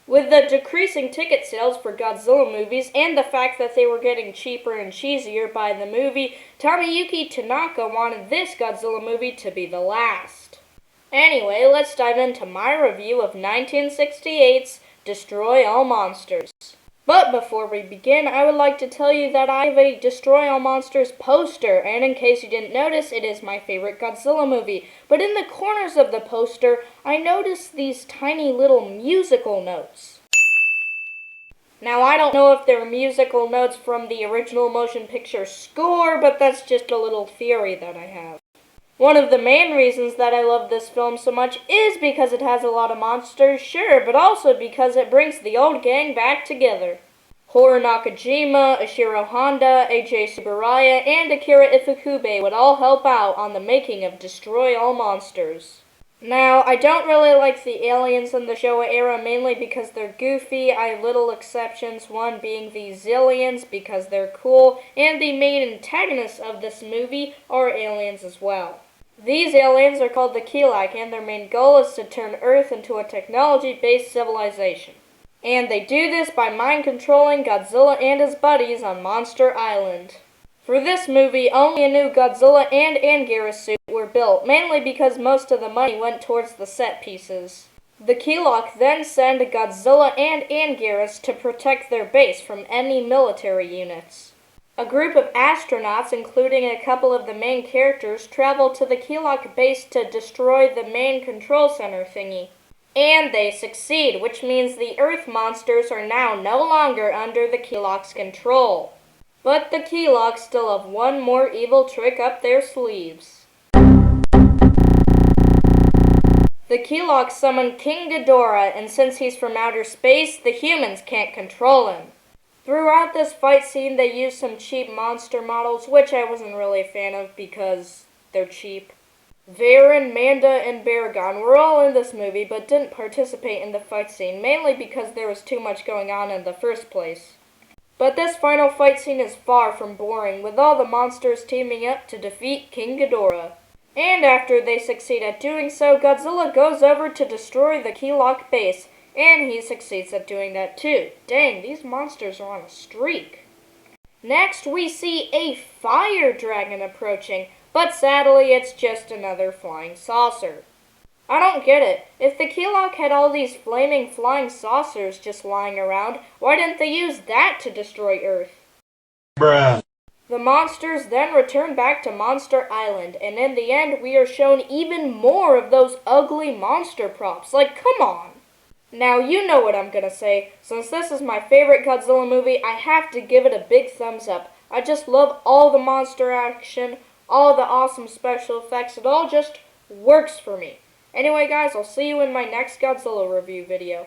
With the decreasing ticket sales for Godzilla movies and the fact that they were getting cheaper and cheesier by the movie, Tomoyuki Tanaka wanted this Godzilla movie to be the last. Anyway, let's dive into my review of 1968's Destroy All Monsters. But before we begin, I would like to tell you that I have a Destroy All Monsters poster, and in case you didn't notice, it is my favorite Godzilla movie. But in the corners of the poster, I noticed these tiny little musical notes. Now, I don't know if they're musical notes from the original motion picture score, but that's just a little theory that I have. One of the main reasons that I love this film so much is because it has a lot of monsters, sure, but also because it brings the old gang back together. Horie Nakajima, Ishiro Honda, AJ Tsuburaya, and Akira Ifukube would all help out on the making of Destroy All Monsters. Now, I don't really like the aliens in the Showa era mainly because they're goofy. I have little exceptions, one being the Zillions because they're cool, and the main antagonists of this movie are aliens as well. These aliens are called the Kilaak, and their main goal is to turn Earth into a technology-based civilization. And they do this by mind-controlling Godzilla and his buddies on Monster Island. For this movie, only a new Godzilla and Anguirus suit were built, mainly because most of the money went towards the set pieces. The Kilaak then send Godzilla and Anguirus to protect their base from any military units. A group of astronauts, including a couple of the main characters, travel to the Kilaak base to destroy the main control center thingy. And they succeed, which means the Earth monsters are now no longer under the Kilaak's control. But the Kilaak still have one more evil trick up their sleeves. The Kilaak summon King Ghidorah, and since he's from outer space, the humans can't control him. Throughout this fight scene, they used some cheap monster models, which I wasn't really a fan of because they're cheap. Varan, Manda, and Baragon were all in this movie, but didn't participate in the fight scene, mainly because there was too much going on in the first place. But this final fight scene is far from boring, with all the monsters teaming up to defeat King Ghidorah. And after they succeed at doing so, Godzilla goes over to destroy the Kilaak base, and he succeeds at doing that too. Dang, these monsters are on a streak. Next, we see a fire dragon approaching, but sadly it's just another flying saucer. I don't get it. If the Kilaak had all these flaming flying saucers just lying around, why didn't they use that to destroy Earth? Bruh. The monsters then return back to Monster Island, and in the end we are shown even more of those ugly monster props. Like, come on! Now, you know what I'm gonna say. Since this is my favorite Godzilla movie, I have to give it a big thumbs up. I just love all the monster action, all the awesome special effects. It all just works for me. Anyway, guys, I'll see you in my next Godzilla review video.